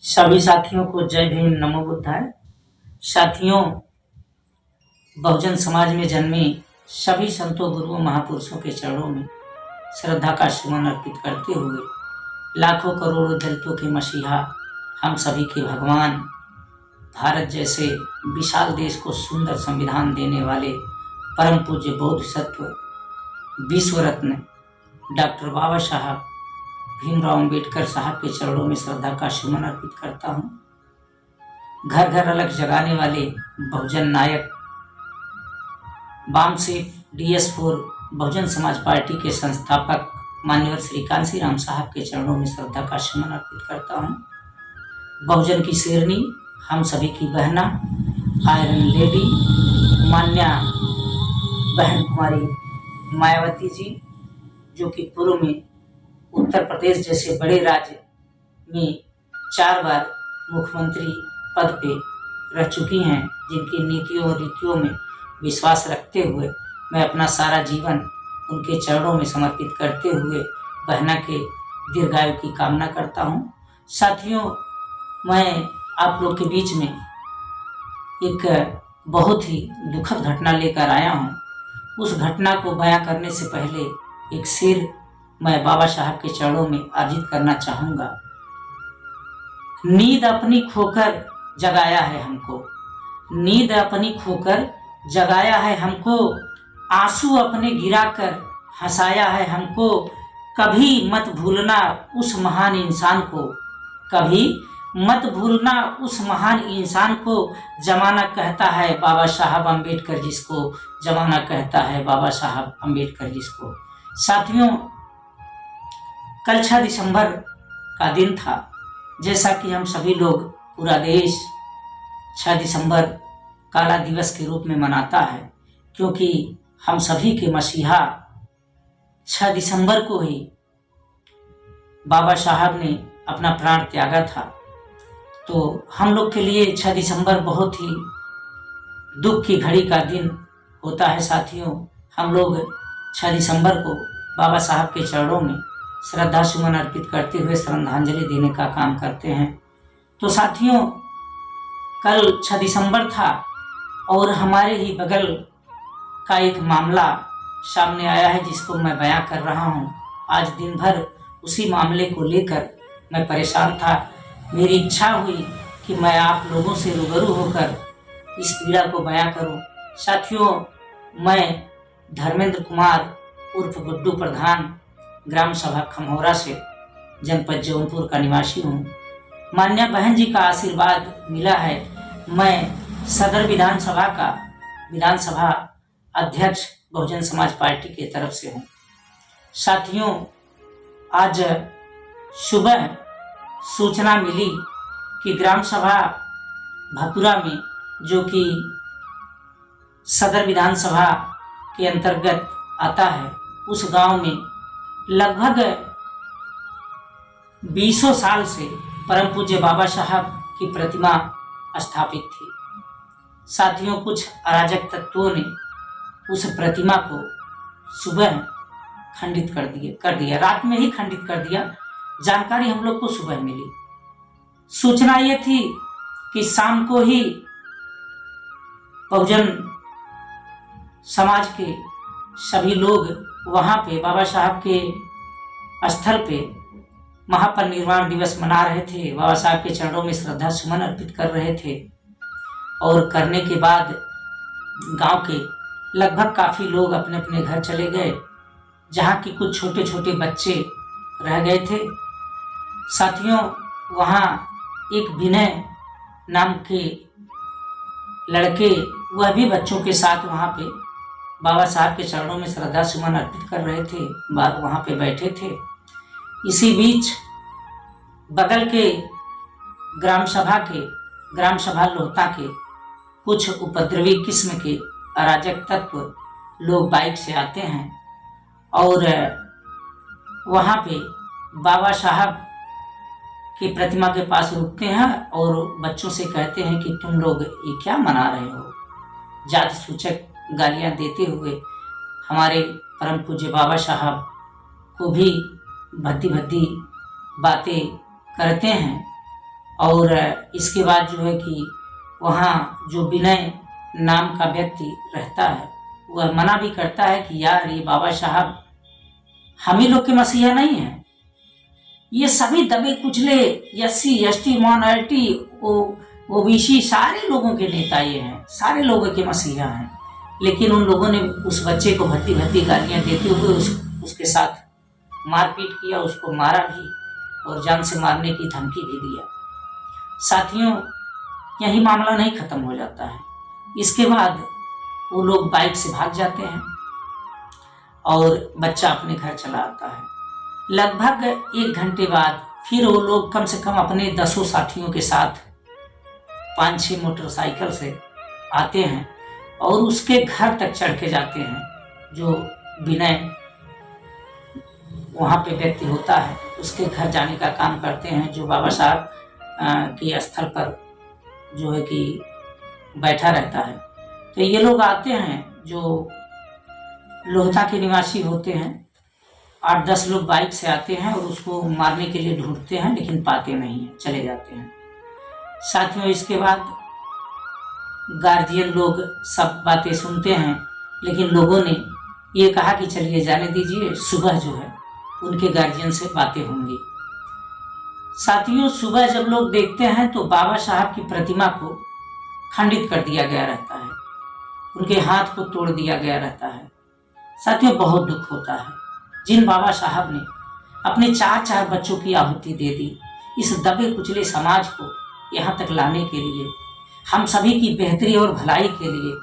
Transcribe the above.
सभी साथियों को जय भीम, नमो बुद्धाय। साथियों, बहुजन समाज में जन्मे सभी संतों, गुरुओं, महापुरुषों के चरणों में श्रद्धा का सुमन अर्पित करते हुए लाखों करोड़ों दलितों के मसीहा, हम सभी के भगवान, भारत जैसे विशाल देश को सुंदर संविधान देने वाले परम पूज्य बोधिसत्व विश्व रत्न डॉक्टर बाबा साहब भीमराव अंबेडकर साहब के चरणों में श्रद्धा का सुमन अर्पित करता हूँ। घर घर अलग जगाने वाले बहुजन नायक वामसेफ DS4 बहुजन समाज पार्टी के संस्थापक माननीय श्री कांसी राम साहब के चरणों में श्रद्धा का सुमन अर्पित करता हूँ। बहुजन की शेरनी, हम सभी की बहना, आयरन लेडी मान्या बहन कुमारी मायावती जी, जो कि पूर्व में उत्तर प्रदेश जैसे बड़े राज्य में 4 बार मुख्यमंत्री पद पे रह चुकी हैं, जिनकी नीतियों और रीतियों में विश्वास रखते हुए मैं अपना सारा जीवन उनके चरणों में समर्पित करते हुए बहना के दीर्घायु की कामना करता हूँ। साथियों, मैं आप लोग के बीच में एक बहुत ही दुखद घटना लेकर आया हूँ। उस घटना को बयां करने से पहले एक शेर मैं बाबा साहब के चरणों में अर्जित करना चाहूँगा। नींद अपनी खोकर जगाया है हमको, नींद अपनी खोकर जगाया है हमको, आंसू अपने गिराकर हंसाया है हमको। कभी मत भूलना उस महान इंसान को, कभी मत भूलना उस महान इंसान को। जमाना कहता है बाबा साहब अम्बेडकर जिसको, जमाना कहता है बाबा साहब अम्बेडकर जिसको। साथियों, कल 6 दिसंबर का दिन था। जैसा कि हम सभी लोग, पूरा देश 6 दिसंबर काला दिवस के रूप में मनाता है, क्योंकि हम सभी के मसीहा 6 दिसंबर को ही बाबा साहब ने अपना प्राण त्यागा था। तो हम लोग के लिए 6 दिसंबर बहुत ही दुख की घड़ी का दिन होता है। साथियों, हम लोग 6 दिसंबर को बाबा साहब के चरणों में श्रद्धा सुमन अर्पित करते हुए श्रद्धांजलि देने का काम करते हैं। तो साथियों, कल 6 दिसंबर था और हमारे ही बगल का एक मामला सामने आया है, जिसको मैं बयां कर रहा हूं। आज दिन भर उसी मामले को लेकर मैं परेशान था। मेरी इच्छा हुई कि मैं आप लोगों से रूबरू होकर इस पीड़ा को बयां करूं। साथियों, मैं धर्मेंद्र कुमार उर्फ गुड्डू प्रधान, ग्राम सभा खमौरा से, जनपद जौनपुर का निवासी हूँ। मान्या बहन जी का आशीर्वाद मिला है। मैं सदर विधानसभा अध्यक्ष बहुजन समाज पार्टी की तरफ से हूँ। साथियों, आज सुबह सूचना मिली कि ग्राम सभा भकुरा में, जो कि सदर विधानसभा के अंतर्गत आता है, उस गांव में लगभग 20 साल से परम पूज्य बाबा साहब की प्रतिमा स्थापित थी। साथियों, कुछ अराजक तत्वों ने उस प्रतिमा को सुबह खंडित कर दिया, रात में ही खंडित कर दिया। जानकारी हम लोग को सुबह मिली। सूचना ये थी कि शाम को ही बहुजन समाज के सभी लोग वहां पे बाबा साहब के स्थल पे महापरिनिर्वाण दिवस मना रहे थे, बाबा साहब के चरणों में श्रद्धा सुमन अर्पित कर रहे थे। और करने के बाद गांव के लगभग काफी लोग अपने अपने घर चले गए, जहां की कुछ छोटे छोटे बच्चे रह गए थे। साथियों, वहां एक विनय नाम के लड़के, वह भी बच्चों के साथ वहां पे बाबा साहब के चरणों में श्रद्धा सुमन अर्पित कर रहे थे, वहां पे बैठे थे। इसी बीच बगल के ग्राम सभा लोहता के कुछ उपद्रवी किस्म के अराजक तत्व लोग बाइक से आते हैं और वहां पे बाबा साहब की प्रतिमा के पास रुकते हैं और बच्चों से कहते हैं कि तुम लोग ये क्या मना रहे हो। जाति सूचक गालियां देते हुए हमारे परम पूज्य बाबा साहब को भी भद्दी बातें करते हैं और इसके बाद जो है कि वहाँ जो विनय नाम का व्यक्ति रहता है वह मना भी करता है कि यार ये बाबा साहब हम ही लोग के मसीहा नहीं हैं, ये सभी दबे कुचले SC ST माइनॉरिटी OBC सारे लोगों के नेता ये हैं, सारे लोगों के मसीहा हैं। लेकिन उन लोगों ने उस बच्चे को भद्दी भद्दी गालियाँ देते हुए उसके साथ मारपीट किया, उसको मारा भी और जान से मारने की धमकी भी दिया। साथियों, यही मामला नहीं खत्म हो जाता है। इसके बाद वो लोग बाइक से भाग जाते हैं और बच्चा अपने घर चला आता है। लगभग 1 घंटे बाद फिर वो लोग कम से कम अपने 10 साथियों के साथ 5-6 मोटरसाइकिल से आते हैं और उसके घर तक चढ़ के जाते हैं। जो विनय वहाँ पे व्यक्ति होता है उसके घर जाने का काम करते हैं, जो बाबा साहब के स्थल पर जो है कि बैठा रहता है। तो ये लोग आते हैं जो लोहता के निवासी होते हैं, 8-10 लोग बाइक से आते हैं और उसको मारने के लिए ढूंढते हैं, लेकिन पाते नहीं हैं, चले जाते हैं। साथियों, इसके बाद गार्जियन लोग सब बातें सुनते हैं, लेकिन लोगों ने ये कहा कि चलिए जाने दीजिए, सुबह जो है उनके गार्जियन से बातें होंगी। साथियों, सुबह जब लोग देखते हैं तो बाबा साहब की प्रतिमा को खंडित कर दिया गया रहता है, उनके हाथ को तोड़ दिया गया रहता है। साथियों, बहुत दुख होता है। जिन बाबा साहब ने अपने 4 बच्चों की आहुति दे दी, इस दबे कुचले समाज को यहाँ तक लाने के लिए, हम सभी की बेहतरी और भलाई के लिए